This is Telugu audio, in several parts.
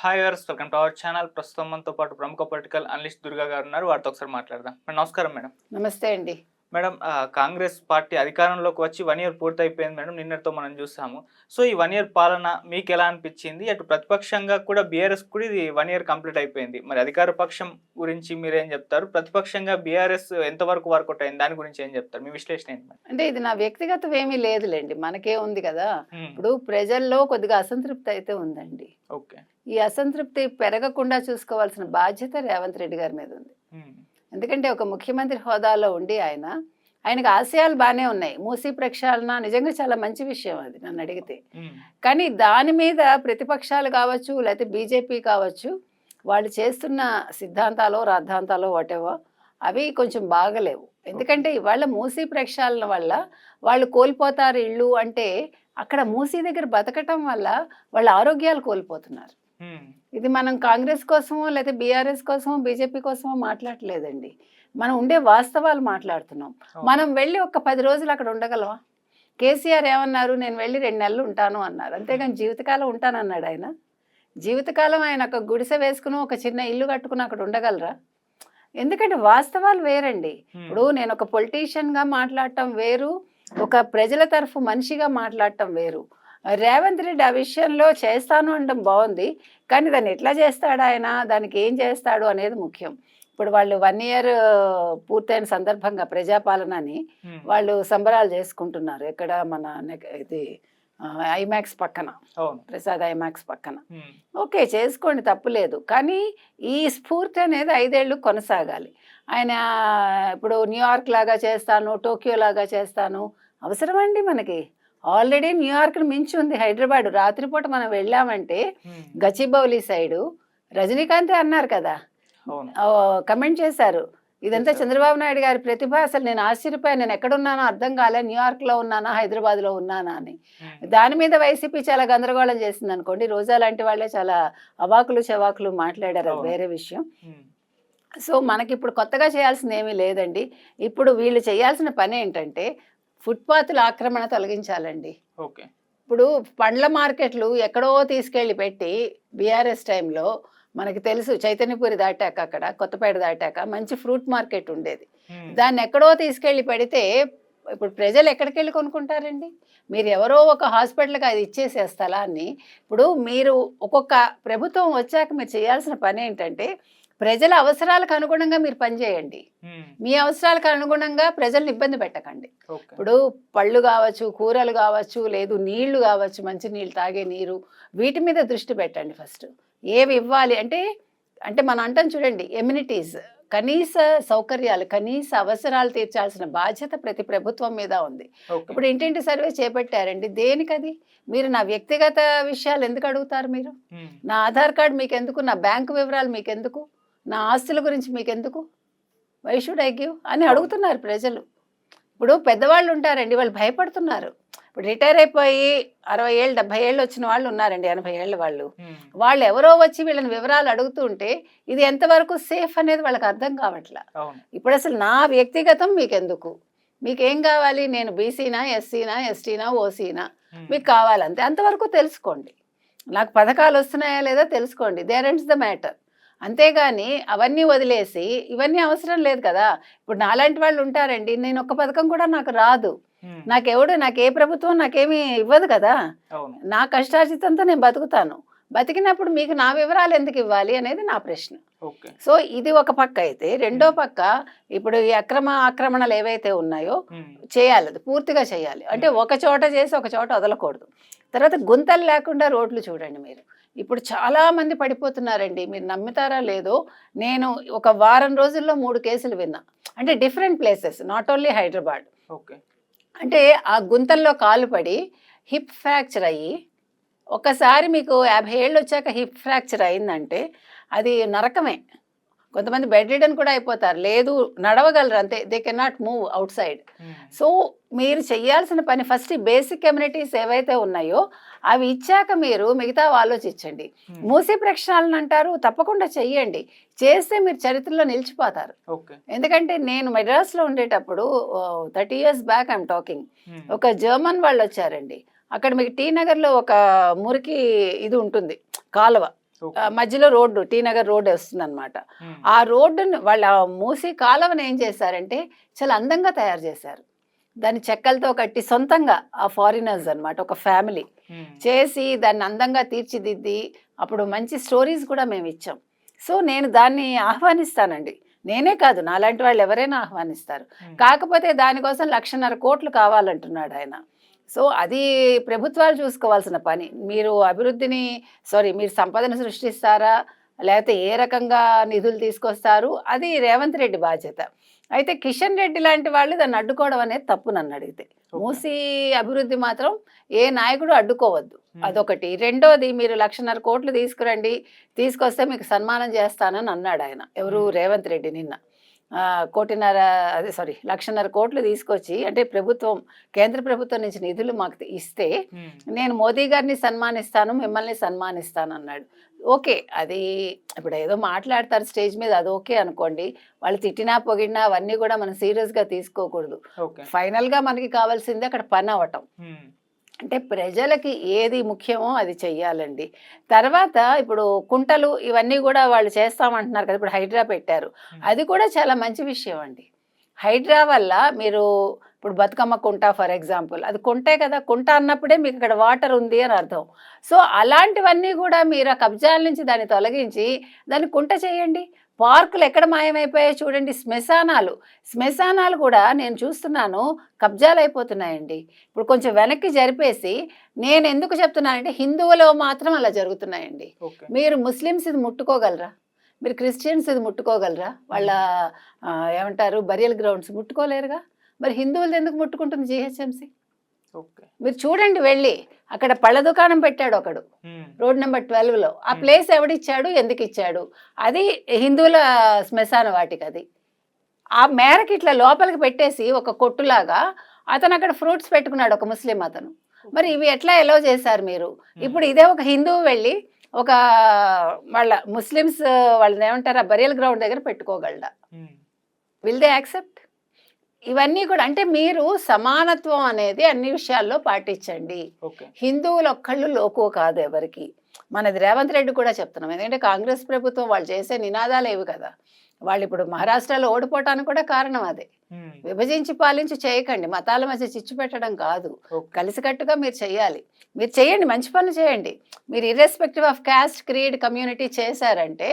Hi viewers, welcome to our channel. ప్రస్తుతం మనతో పాటు ప్రముఖ పొలిటికల్ అనలిస్ట్ దుర్గా గారు ఉన్నారు. వారితో ఒకసారి మాట్లాడదాం. మేడం నమస్కారం. మేడం నమస్తే అండి. మేడం కాంగ్రెస్ పార్టీ అధికారంలోకి వచ్చి 1 ఇయర్ పూర్తయిపోయింది మేడం. నిన్నటితో మనం చూసాము. సో ఈ 1 ఇయర్ పాలన మీకు ఎలా అనిపించింది? అటు ప్రతిపక్షంగా కూడా బీఆర్ఎస్ కూడా ఇది 1 ఇయర్ కంప్లీట్ అయిపోయింది. మరి అధికార పక్షం గురించి మీరేం చెప్తారు? ప్రతిపక్షంగా బీఆర్ఎస్ ఎంతవరకు వర్కౌట్ అయింది, దాని గురించి ఏం చెప్తారు? మీ విశ్లేషణ ఏంటి మేడం? అంటే ఇది నా వ్యక్తిగతం ఏమీ లేదులేండి, మనకే ఉంది కదా. ఇప్పుడు ప్రజల్లో కొద్దిగా అసంతృప్తి అయితే ఉందండి. ఓకే. ఈ అసంతృప్తి పెరగకుండా చూసుకోవాల్సిన బాధ్యత రేవంత్ రెడ్డి గారి మీద ఉంది. ఎందుకంటే ఒక ముఖ్యమంత్రి హోదాలో ఉండి ఆయనకు ఆశయాలు బాగానే ఉన్నాయి. మూసీ ప్రక్షాళన నిజంగా చాలా మంచి విషయం, అది నన్ను అడిగితే. కానీ దాని మీద ప్రతిపక్షాలు కావచ్చు, లేకపోతే బీజేపీ కావచ్చు, వాళ్ళు చేస్తున్న సిద్ధాంతాలు రాద్ధాంతాలు వాటేవో అవి కొంచెం బాగలేవు. ఎందుకంటే ఇవాళ మూసీ ప్రక్షాళన వల్ల వాళ్ళు కోల్పోతారు ఇళ్ళు అంటే, అక్కడ మూసీ దగ్గర బతకటం వల్ల వాళ్ళ ఆరోగ్యాలు కోల్పోతున్నారు. ఇది మనం కాంగ్రెస్ కోసమో లేకపోతే బీఆర్ఎస్ కోసమో బీజేపీ కోసమో మాట్లాడలేదండి, మనం ఉండే వాస్తవాలు మాట్లాడుతున్నాం. మనం వెళ్ళి ఒక 10 రోజులు అక్కడ ఉండగలవా? కేసీఆర్ ఏమన్నారు, నేను వెళ్ళి 2 నెలలు ఉంటాను అన్నారు. అంతేగాని జీవితకాలం ఉంటానన్నాడు ఆయన? జీవితకాలం ఆయన ఒక గుడిసె వేసుకుని ఒక చిన్న ఇల్లు కట్టుకుని అక్కడ ఉండగలరా? ఎందుకంటే వాస్తవాలు వేరండి. ఇప్పుడు నేను ఒక పొలిటీషియన్గా మాట్లాడటం వేరు, ఒక ప్రజల తరఫు మనిషిగా మాట్లాడటం వేరు. రేవంత్ రెడ్డి ఆ విషయంలో చేస్తాను అనడం బాగుంది, కానీ దాన్ని ఎట్లా చేస్తాడు ఆయన, దానికి ఏం చేస్తాడు అనేది ముఖ్యం. ఇప్పుడు వాళ్ళు 1 ఇయర్ పూర్తయిన సందర్భంగా ప్రజాపాలనని వాళ్ళు సంబరాలు చేసుకుంటున్నారు. ఎక్కడ మన ఇది ఐమాక్స్ పక్కన, ప్రసాద్ ఐమాక్స్ పక్కన. ఓకే, చేసుకోండి, తప్పులేదు. కానీ ఈ స్ఫూర్తి అనేది 5 ఏళ్ళు కొనసాగాలి. ఆయన ఇప్పుడు న్యూయార్క్ లాగా చేస్తాను, టోక్యో లాగా చేస్తాను అవసరమండి మనకి? ఆల్రెడీ న్యూయార్క్ని మించి ఉంది హైదరాబాద్. రాత్రిపూట మనం వెళ్ళామంటే గచ్చిబౌలి సైడు రజనీకాంతే అన్నారు కదా, కమెంట్ చేశారు, ఇదంతా చంద్రబాబు నాయుడు గారి ప్రతిభ. అసలు నేను ఆశ్చర్యపోయాను, నేను ఎక్కడున్నానో అర్థం కాలే, న్యూయార్క్లో ఉన్నానా హైదరాబాద్లో ఉన్నానా అని. దాని మీద వైసీపీ చాలా గందరగోళం చేసింది అనుకోండి. రోజా లాంటి వాళ్ళే చాలా అవాకులు చవాకులు మాట్లాడారు, అది వేరే విషయం. సో మనకి ఇప్పుడు కొత్తగా చేయాల్సింది ఏమీ లేదండి. ఇప్పుడు వీళ్ళు చేయాల్సిన పని ఏంటంటే ఫుట్పాత్ల ఆక్రమణ తొలగించాలండి. ఓకే. ఇప్పుడు పండ్ల మార్కెట్లు ఎక్కడో తీసుకెళ్ళి పెట్టి బీఆర్ఎస్ టైంలో మనకి తెలుసు, చైతన్యపురి దాటాక అక్కడ కొత్తపేట దాటాక మంచి ఫ్రూట్ మార్కెట్ ఉండేది. దాన్ని ఎక్కడో తీసుకెళ్ళి పెడితే ఇప్పుడు ప్రజలు ఎక్కడికి వెళ్ళి కొనుక్కుంటారండి? మీరు ఎవరో ఒక హాస్పిటల్కి అది ఇచ్చేసే స్థలాన్ని, ఇప్పుడు మీరు ఒక్కొక్క ప్రభుత్వం వచ్చాక మీరు చేయాల్సిన పని ఏంటంటే ప్రజల అవసరాలకు అనుగుణంగా మీరు పనిచేయండి. మీ అవసరాలకు అనుగుణంగా ప్రజల్ని ఇబ్బంది పెట్టకండి. ఇప్పుడు పళ్ళు కావచ్చు, కూరలు కావచ్చు, లేదు నీళ్లు కావచ్చు, మంచి నీళ్ళు, తాగే నీరు, వీటి మీద దృష్టి పెట్టండి. ఫస్ట్ ఏవి ఇవ్వాలి అంటే మనం అంటాం చూడండి, ఎమ్యూనిటీస్, కనీస సౌకర్యాలు, కనీస అవసరాలు తీర్చాల్సిన బాధ్యత ప్రతి ప్రభుత్వం మీద ఉంది. ఇప్పుడు ఇంటింటి సర్వే చేపట్టారండి, దేనికది? మీరు నా వ్యక్తిగత విషయాలు ఎందుకు అడుగుతారు? మీరు నా ఆధార్ కార్డు మీకెందుకు, నా బ్యాంకు వివరాలు మీకెందుకు, నా ఆస్తుల గురించి మీకెందుకు, వై షుడ్ ఐ గివ్ అని అడుగుతున్నారు ప్రజలు. ఇప్పుడు పెద్దవాళ్ళు ఉంటారండి, వాళ్ళు భయపడుతున్నారు. ఇప్పుడు రిటైర్ అయిపోయి 60 ఏళ్ళు 70 ఏళ్ళు వచ్చిన వాళ్ళు ఉన్నారండి, 80 ఏళ్ళ వాళ్ళు ఎవరో వచ్చి వీళ్ళని వివరాలు అడుగుతూ ఉంటే ఇది ఎంతవరకు సేఫ్ అనేది వాళ్ళకి అర్థం కావట్లా. ఇప్పుడు అసలు నా వ్యక్తిగతం మీకెందుకు, మీకేం కావాలి, నేను బీసీనా, ఎస్సీనా, ఎస్టీనా, ఓసీనా, మీకు కావాలంతే, అంతవరకు తెలుసుకోండి. నాకు పథకాలు వస్తున్నాయా లేదా తెలుసుకోండి, దేర్ ఎండ్స్ ద మ్యాటర్. అంతేగాని అవన్నీ వదిలేసి ఇవన్నీ అవసరం లేదు కదా. ఇప్పుడు నాలాంటి వాళ్ళు ఉంటారండి, నేను ఒక్క పథకం కూడా నాకు రాదు, నాకు ఏ ప్రభుత్వం నాకేమీ ఇవ్వదు కదా, నా కష్టార్జితంతో నేను బతుకుతాను. బతికినప్పుడు మీకు నా వివరాలు ఎందుకు ఇవ్వాలి అనేది నా ప్రశ్న. సో ఇది ఒక పక్క అయితే, రెండో పక్క ఇప్పుడు ఈ ఆక్రమణలు ఏవైతే ఉన్నాయో చేయాలి, అది పూర్తిగా చేయాలి. అంటే ఒక చోట చేసి ఒక చోట వదలకూడదు. తర్వాత గుంతలు లేకుండా రోడ్లు చూడండి మీరు. ఇప్పుడు చాలామంది పడిపోతున్నారండి, మీరు నమ్ముతారా లేదో, నేను ఒక వారం రోజుల్లో 3 కేసులు విన్నా. అంటే different places, not only Hyderabad. అంటే ఆ గుంతల్లో కాలు పడి హిప్ ఫ్రాక్చర్ అయ్యి, ఒకసారి మీకు 50 ఏళ్ళు వచ్చాక హిప్ ఫ్రాక్చర్ అయిందంటే అది నరకమే. కొంతమంది బెడ్ రిడన్ కూడా అయిపోతారు, లేదు నడవగలరు అంతే, they can not move out side. So మీరు చేయాల్సిన పని ఫస్ట్ బేసిక్ కమ్యూనిటీస్ ఏవైతే ఉన్నాయో అవి ఇచ్చాక మీరు మిగతా ఆలోచించండి. మూసీ ప్రక్షాళన అంటారు, తప్పకుండా చెయ్యండి, చేస్తే మీరు చరిత్రలో నిలిచిపోతారు. ఎందుకంటే నేను మెడ్రాస్లో ఉండేటప్పుడు 30 years బ్యాక్ ఐఎమ్ టాకింగ్, ఒక జర్మన్ వాళ్ళు వచ్చారండి. అక్కడ మీకు టీ నగర్లో ఒక మురికి ఇది ఉంటుంది, కాలువ, మధ్యలో రోడ్డు టీ నగర్ రోడ్డు వస్తుంది అనమాట. ఆ రోడ్డుని వాళ్ళ మూసి కాలువను ఏం చేశారంటే చాలా అందంగా తయారు చేశారు. దాన్ని చెక్కలతో కట్టి సొంతంగా ఆ ఫారినర్స్ అన్నమాట, ఒక ఫ్యామిలీ చేసి దాన్ని అందంగా తీర్చిదిద్ది అప్పుడు మంచి స్టోరీస్ కూడా మేము ఇచ్చాం. సో నేను దాన్ని ఆహ్వానిస్తానండి. నేనే కాదు, నాలాంటి వాళ్ళు ఎవరైనా ఆహ్వానిస్తారు. కాకపోతే దానికోసం 1,50,000 కోట్లు కావాలంటున్నాడు ఆయన. సో అది ప్రభుత్వాలు చూసుకోవాల్సిన పని. మీరు మీరు సంపదను సృష్టిస్తారా, లేకపోతే ఏ రకంగా నిధులు తీసుకొస్తారు, అది రేవంత్ రెడ్డి బాధ్యత. అయితే కిషన్ రెడ్డి లాంటి వాళ్ళు దాన్ని అడ్డుకోవడం అనేది తప్పు నన్ను అడిగితే. మూసి అభివృద్ధి మాత్రం ఏ నాయకుడు అడ్డుకోవద్దు, అదొకటి. రెండోది, మీరు 1,50,000 కోట్లు తీసుకురండి, తీసుకొస్తే మీకు సన్మానం చేస్తానని అన్నాడు ఆయన, ఎవరు, రేవంత్ రెడ్డి నిన్న. 1,50,000 కోట్లు తీసుకొచ్చి, అంటే ప్రభుత్వం, కేంద్ర ప్రభుత్వం నుంచి నిధులు మాకు ఇస్తే నేను మోదీ గారిని సన్మానిస్తాను, మిమ్మల్ని సన్మానిస్తాను అన్నాడు. ఓకే, అది ఇప్పుడు ఏదో మాట్లాడతారు స్టేజ్ మీద, అది ఓకే అనుకోండి. వాళ్ళు తిట్టినా పొగిడినా అవన్నీ కూడా మనం సీరియస్గా తీసుకోకూడదు. ఫైనల్గా మనకి కావాల్సింది అక్కడ పని అవ్వటం. అంటే ప్రజలకి ఏది ముఖ్యమో అది చెయ్యాలండి. తర్వాత ఇప్పుడు కుంటలు ఇవన్నీ కూడా వాళ్ళు చేస్తామంటున్నారు కదా, ఇప్పుడు హైడ్రా పెట్టారు, అది కూడా చాలా మంచి విషయం అండి. హైడ్రా వల్ల మీరు ఇప్పుడు బతుకమ్మ కుంట ఫర్ ఎగ్జాంపుల్, అది కుంటే కదా, కుంట అన్నప్పుడే మీకు ఇక్కడ వాటర్ ఉంది అని అర్థం. సో అలాంటివన్నీ కూడా మీరు ఆ కబ్జాల నుంచి దాన్ని తొలగించి దాన్ని కుంట చేయండి. పార్కులు ఎక్కడ మాయమైపోయాయి చూడండి. శ్మశానాలు కూడా నేను చూస్తున్నాను కబ్జాలు అయిపోతున్నాయండి. ఇప్పుడు కొంచెం వెనక్కి జరిపేసి, నేను ఎందుకు చెప్తున్నానంటే హిందువులో మాత్రం అలా జరుగుతున్నాయండి. మీరు ముస్లిమ్స్ ఇది ముట్టుకోగలరా, మీరు క్రిస్టియన్స్ ఇది ముట్టుకోగలరా, వాళ్ళ ఏమంటారు బరియల్ గ్రౌండ్స్ ముట్టుకోలేరుగా. మరి హిందువులు ఎందుకు ముట్టుకుంటుంది జిహెచ్ఎంసీ? మీరు చూడండి వెళ్ళి, అక్కడ పళ్ళ దుకాణం పెట్టాడు ఒకడు రోడ్ నెంబర్ 12లో. ఆ ప్లేస్ ఎవడిచ్చాడు, ఎందుకు ఇచ్చాడు? అది హిందువుల శ్మశాన వాటికి. అది ఆ మేరకి ఇట్లా లోపలికి పెట్టేసి ఒక కొట్టులాగా అతను అక్కడ ఫ్రూట్స్ పెట్టుకున్నాడు, ఒక ముస్లిం అతను. మరి ఇవి ఎట్లా ఎలో చేశారు మీరు? ఇప్పుడు ఇదే ఒక హిందువు వెళ్ళి ఒక వాళ్ళ ముస్లిమ్స్ వాళ్ళని ఏమంటారు ఆ బరియల్ గ్రౌండ్ దగ్గర పెట్టుకోగలడా? Will they accept? ఇవన్నీ కూడా అంటే మీరు సమానత్వం అనేది అన్ని విషయాల్లో పాటించండి. హిందువులు ఒక్కళ్ళు లోకో కాదు ఎవరికి. మనది రేవంత్ రెడ్డి కూడా చెప్తున్నాం, ఎందుకంటే కాంగ్రెస్ ప్రభుత్వం వాళ్ళు చేసే నినాదాలు ఏవి కదా. వాళ్ళు ఇప్పుడు మహారాష్ట్రలో ఓడిపోవటానికి కూడా కారణం అదే. విభజించి పాలించి చేయకండి, మతాల మధ్య చిచ్చు పెట్టడం కాదు, కలిసికట్టుగా మీరు చెయ్యాలి. మీరు చేయండి, మంచి పనులు చేయండి. మీరు irrespective of caste, creed, community చేశారంటే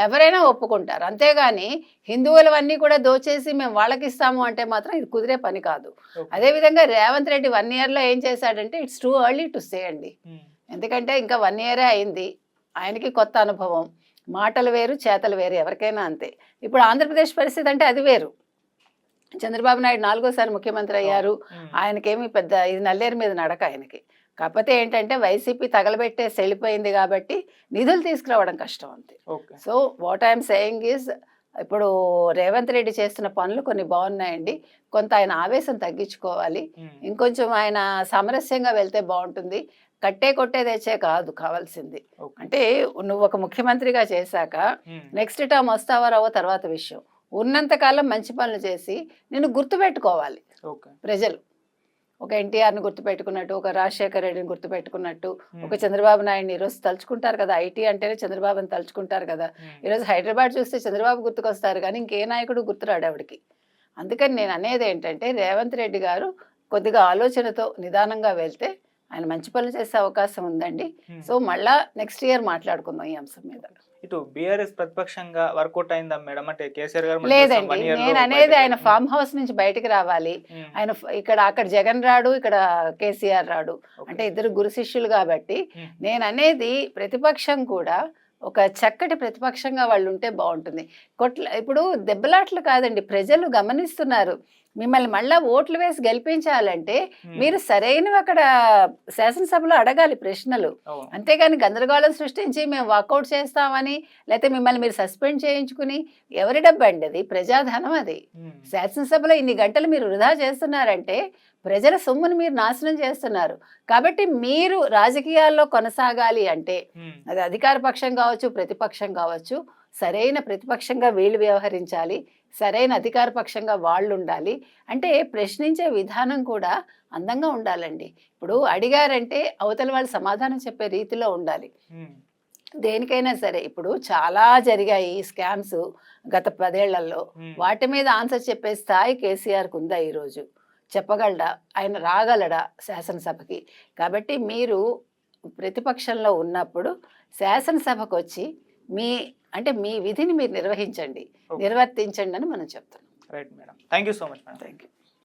ఎవరైనా ఒప్పుకుంటారు. అంతేగాని హిందువులవన్నీ కూడా దోచేసి మేము వాళ్ళకి ఇస్తాము అంటే మాత్రం ఇది కుదిరే పని కాదు. అదేవిధంగా రేవంత్ రెడ్డి 1 yearలో ఏం చేశాడంటే it's too early to say అండి. ఎందుకంటే ఇంకా 1 year అయింది, ఆయనకి కొత్త అనుభవం. మాటలు వేరు, చేతలు వేరు, ఎవరికైనా అంతే. ఇప్పుడు ఆంధ్రప్రదేశ్ పరిస్థితి అంటే అది వేరు. చంద్రబాబు నాయుడు 4వ సారి ముఖ్యమంత్రి అయ్యారు. ఆయనకేమి పెద్ద ఇది నల్లేరు మీద నడక ఆయనకి. కాకపోతే ఏంటంటే వైసీపీ తగలబెట్టేసి వెళ్ళిపోయింది కాబట్టి నిధులు తీసుకురావడం కష్టం అంతే. So what I'm saying is, ఇప్పుడు రేవంత్ రెడ్డి చేస్తున్న పనులు కొన్ని బాగున్నాయండి. కొంత ఆయన ఆవేశం తగ్గించుకోవాలి, ఇంకొంచెం ఆయన సామరస్యంగా వెళ్తే బాగుంటుంది. కొట్టే తెచ్చే కాదు కావాల్సింది. అంటే నువ్వు ఒక ముఖ్యమంత్రిగా చేశాక నెక్స్ట్ టర్మ్ వస్తావో రావో తర్వాత విషయం. ఉన్నంతకాలం మంచి పనులు చేసి నిన్ను గుర్తుపెట్టుకోవాలి ప్రజలు. ఒక ఎన్టీఆర్ని గుర్తుపెట్టుకున్నట్టు, ఒక రాజశేఖర రెడ్డిని గుర్తుపెట్టుకున్నట్టు, ఒక చంద్రబాబు నాయుడిని ఈరోజు తలుచుకుంటారు కదా. ఐటీ అంటేనే చంద్రబాబుని తలుచుకుంటారు కదా. ఈరోజు హైదరాబాద్ చూస్తే చంద్రబాబు గుర్తుకొస్తారు కానీ ఇంకే నాయకుడు గుర్తురాడు ఆవిడకి. అందుకని నేను అనేది ఏంటంటే రేవంత్ రెడ్డి గారు కొద్దిగా ఆలోచనతో నిదానంగా వెళ్తే ఆయన మంచి పనులు చేసే అవకాశం ఉందండి. సో మళ్ళా నెక్స్ట్ ఇయర్ మాట్లాడుకుందాం ఈ అంశం మీద. ఇటు బీఆర్ఎస్ ప్రతిపక్షంగా వర్కౌట్ అయిందా మేడం? అంటే కేసీఆర్ గారు లేదండి, నేను అనేది ఆయన ఫామ్ హౌస్ నుంచి బయటకు రావాలి. ఆయన అక్కడ జగన్ రాడు, ఇక్కడ కేసీఆర్ రాడు, అంటే ఇద్దరు గురు శిష్యులు కాబట్టి. నేను అనేది ప్రతిపక్షం కూడా ఒక చక్కటి ప్రతిపక్షంగా వాళ్ళు ఉంటే బాగుంటుంది. ఇప్పుడు దెబ్బలాట్లు కాదండి, ప్రజలు గమనిస్తున్నారు. మిమ్మల్ని మళ్ళా ఓట్లు వేసి గెలిపించాలంటే మీరు సరైనవి అక్కడ శాసనసభలో అడగాలి ప్రశ్నలు. అంతేగాని గందరగోళం సృష్టించి మేము వాకౌట్ చేస్తామని, లేకపోతే మిమ్మల్ని మీరు సస్పెండ్ చేయించుకుని, ఎవరి డబ్బండి అది? ప్రజాధనం అది. శాసనసభలో ఇన్ని గంటలు మీరు వృధా చేస్తున్నారంటే ప్రజల సొమ్మును మీరు నాశనం చేస్తున్నారు. కాబట్టి మీరు రాజకీయాల్లో కొనసాగాలి అంటే అది అధికార పక్షం కావచ్చు, ప్రతిపక్షం కావచ్చు, సరైన ప్రతిపక్షంగా వీళ్ళు వ్యవహరించాలి, సరైన అధికార పక్షంగా వాళ్ళు ఉండాలి. అంటే ప్రశ్నించే విధానం కూడా అందంగా ఉండాలండి. ఇప్పుడు అడిగారంటే అవతల వాళ్ళు సమాధానం చెప్పే రీతిలో ఉండాలి. దేనికైనా సరే ఇప్పుడు చాలా జరిగాయి స్కామ్స్ గత 10 ఏళ్లలో. వాటి మీద ఆన్సర్ చెప్పే స్థాయి కేసీఆర్‌కు ఉందా ఈరోజు? చెప్పగలడా? ఆయన రాగలడా శాసనసభకి? కాబట్టి మీరు ప్రతిపక్షంలో ఉన్నప్పుడు శాసనసభకొచ్చి మీ విధిని మీరు నిర్వహించండి, ఓకే. నిర్వర్తించండి అని మనం చెప్తున్నాం. Right madam. Thank you so much madam. Thank you.